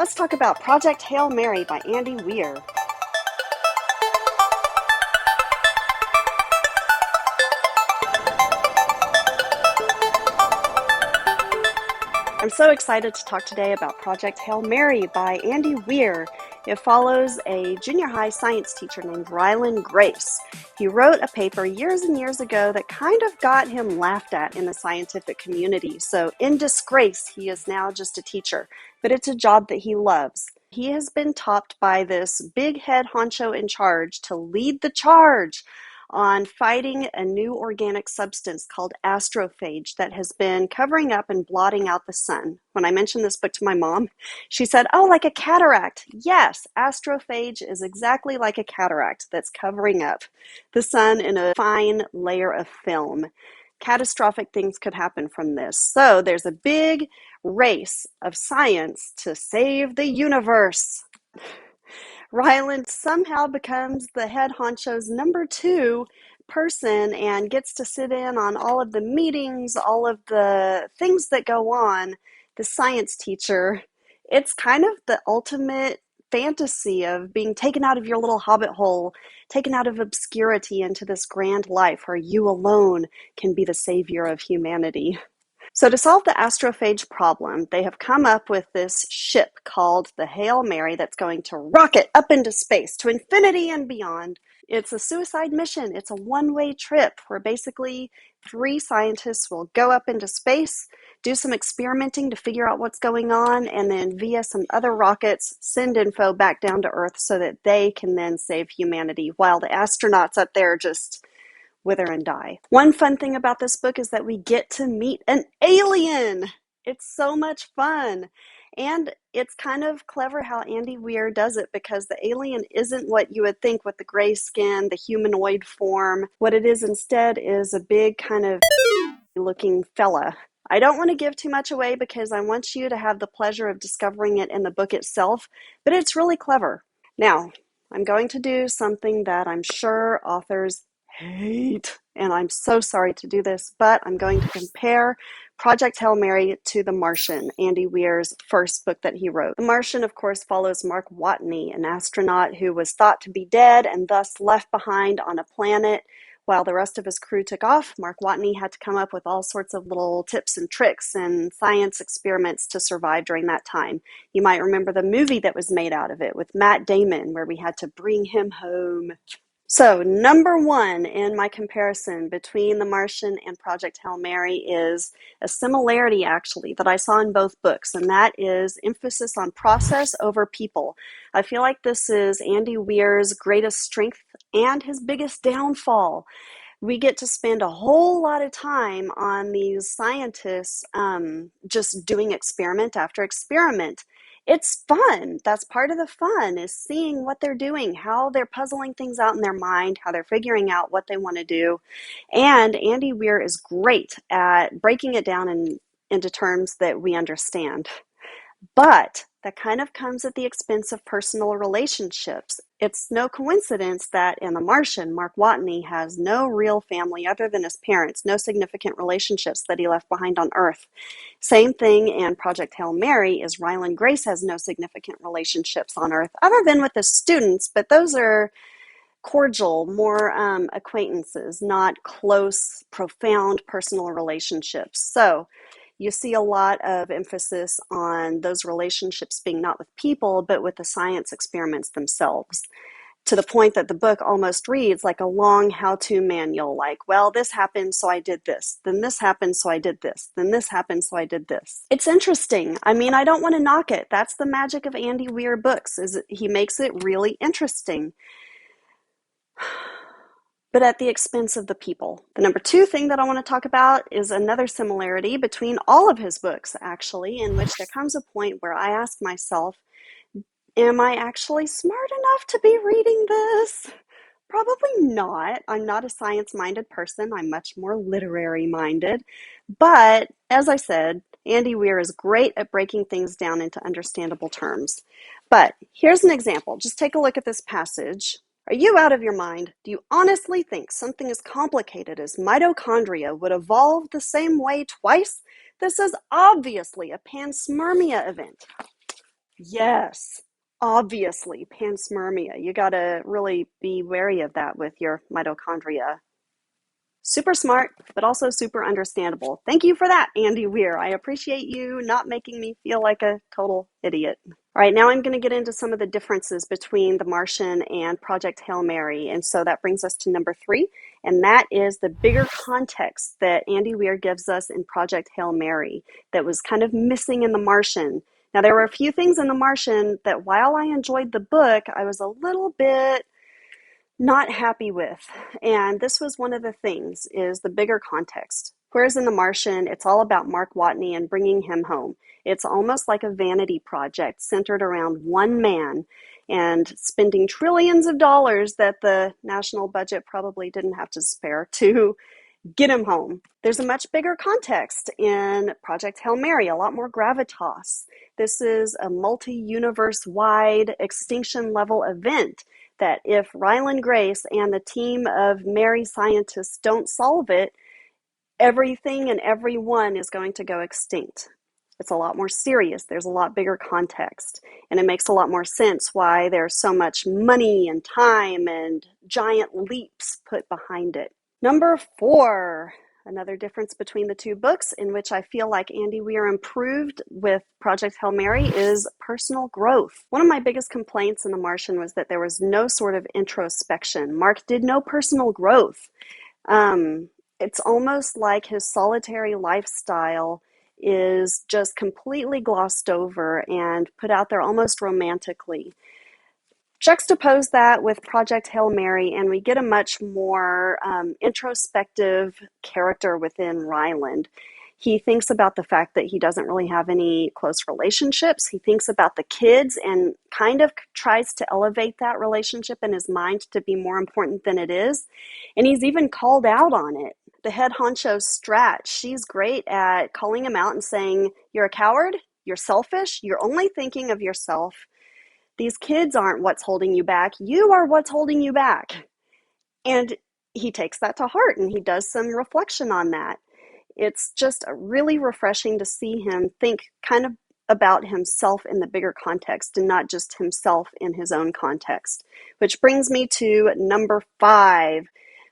Let's talk about Project Hail Mary by Andy Weir. I'm so excited to talk today about Project Hail Mary by Andy Weir. It follows a junior high science teacher named Ryland Grace. He wrote a paper years and years ago that kind of got him laughed at in the scientific community. So in disgrace, he is now just a teacher, but it's a job that he loves. He has been topped by this big head honcho in charge to lead the charge on fighting a new organic substance called astrophage that has been covering up and blotting out the sun. When I mentioned this book to my mom, she said, "Oh, like a cataract." Yes, astrophage is exactly like a cataract that's covering up the sun in a fine layer of film. Catastrophic things could happen from this. So there's a big race of science to save the universe. Ryland somehow becomes the head honcho's number 2 person and gets to sit in on all of the meetings, all of the things that go on. The science teacher, it's kind of the ultimate fantasy of being taken out of your little hobbit hole, taken out of obscurity into this grand life where you alone can be the savior of humanity. So to solve the astrophage problem, they have come up with this ship called the Hail Mary that's going to rocket up into space to infinity and beyond. It's a suicide mission. It's a one-way trip where basically 3 scientists will go up into space, do some experimenting to figure out what's going on, and then via some other rockets, send info back down to Earth so that they can then save humanity while the astronauts up there just wither and die. One fun thing about this book is that we get to meet an alien. It's so much fun. And it's kind of clever how Andy Weir does it because the alien isn't what you would think with the gray skin, the humanoid form. What it is instead is a big kind of looking fella. I don't want to give too much away because I want you to have the pleasure of discovering it in the book itself, but it's really clever. Now, I'm going to do something that I'm sure authors hate, and I'm so sorry to do this, but I'm going to compare Project Hail Mary to The Martian, Andy Weir's first book that he wrote. The Martian, of course, follows Mark Watney, an astronaut who was thought to be dead and thus left behind on a planet. While the rest of his crew took off, Mark Watney had to come up with all sorts of little tips and tricks and science experiments to survive during that time. You might remember the movie that was made out of it with Matt Damon, where we had to bring him home. So number 1 in my comparison between The Martian and Project Hail Mary is a similarity actually that I saw in both books, and that is emphasis on process over people. I feel like this is Andy Weir's greatest strength and his biggest downfall. We get to spend a whole lot of time on these scientists just doing experiment after experiment. It's fun. That's part of the fun, is seeing what they're doing, how they're puzzling things out in their mind, how they're figuring out what they want to do. And Andy Weir is great at breaking it down into terms that we understand. But that kind of comes at the expense of personal relationships. It's no coincidence that in The Martian, Mark Watney has no real family other than his parents, no significant relationships that he left behind on Earth. Same thing in Project Hail Mary is Ryland Grace has no significant relationships on Earth other than with his students, but those are cordial, more acquaintances, not close, profound personal relationships. So you see a lot of emphasis on those relationships being not with people, but with the science experiments themselves, to the point that the book almost reads like a long how-to manual, like, well, this happened, so I did this. Then this happened, so I did this. Then this happened, so I did this. It's interesting. I mean, I don't want to knock it. That's the magic of Andy Weir books, is he makes it really interesting, but at the expense of the people. The number 2 thing that I want to talk about is another similarity between all of his books, actually, in which there comes a point where I ask myself, am I actually smart enough to be reading this? Probably not. I'm not a science-minded person. I'm much more literary-minded. But, as I said, Andy Weir is great at breaking things down into understandable terms. But here's an example. Just take a look at this passage. Are you out of your mind? Do you honestly think something as complicated as mitochondria would evolve the same way twice? This is obviously a panspermia event. Yes, obviously, panspermia. You got to really be wary of that with your mitochondria. Super smart, but also super understandable. Thank you for that, Andy Weir. I appreciate you not making me feel like a total idiot. All right, now I'm going to get into some of the differences between The Martian and Project Hail Mary. And so that brings us to number 3, and that is the bigger context that Andy Weir gives us in Project Hail Mary that was kind of missing in The Martian. Now, there were a few things in The Martian that while I enjoyed the book, I was a little bit not happy with. And this was one of the things, is the bigger context. Whereas in The Martian, it's all about Mark Watney and bringing him home. It's almost like a vanity project centered around one man and spending trillions of dollars that the national budget probably didn't have to spare to get him home. There's a much bigger context in Project Hail Mary, a lot more gravitas. This is a multi-universe wide extinction level event that if Ryland Grace and the team of Mary scientists don't solve it, everything and everyone is going to go extinct. It's a lot more serious. There's a lot bigger context. And it makes a lot more sense why there's so much money and time and giant leaps put behind it. Number 4, another difference between the two books in which I feel like Andy Weir improved with Project Hail Mary is personal growth. One of my biggest complaints in The Martian was that there was no sort of introspection. Mark did no personal growth. It's almost like his solitary lifestyle is just completely glossed over and put out there almost romantically. Juxtapose that with Project Hail Mary, and we get a much more introspective character within Ryland. He thinks about the fact that he doesn't really have any close relationships. He thinks about the kids and kind of tries to elevate that relationship in his mind to be more important than it is. And he's even called out on it. The head honcho Strat, she's great at calling him out and saying, "You're a coward, you're selfish, you're only thinking of yourself. These kids aren't what's holding you back. You are what's holding you back." And he takes that to heart and he does some reflection on that. It's just really refreshing to see him think kind of about himself in the bigger context and not just himself in his own context. Which brings me to number 5.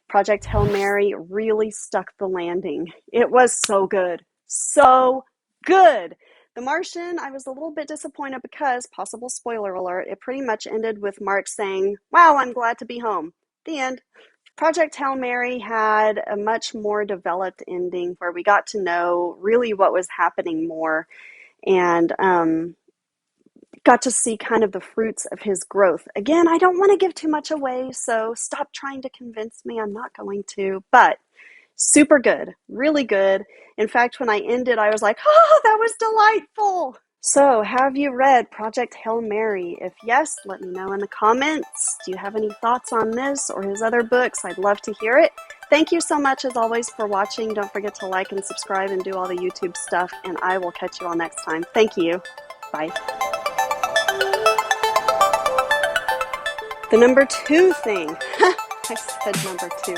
Project Hail Mary really stuck the landing. It was so good. So good. The Martian, I was a little bit disappointed because, possible spoiler alert, it pretty much ended with Mark saying, "Wow, I'm glad to be home." The end. Project Hail Mary had a much more developed ending where we got to know really what was happening more and got to see kind of the fruits of his growth. Again, I don't want to give too much away, so stop trying to convince me. I'm not going to, but super good, really good. In fact, when I ended, I was like, oh, that was delightful. So, have you read Project Hail Mary? If yes, let me know in the comments. Do you have any thoughts on this or his other books? I'd love to hear it. Thank you so much, as always, for watching. Don't forget to like and subscribe and do all the YouTube stuff, and I will catch you all next time. Thank you. Bye. The number 2 thing. I said number 2.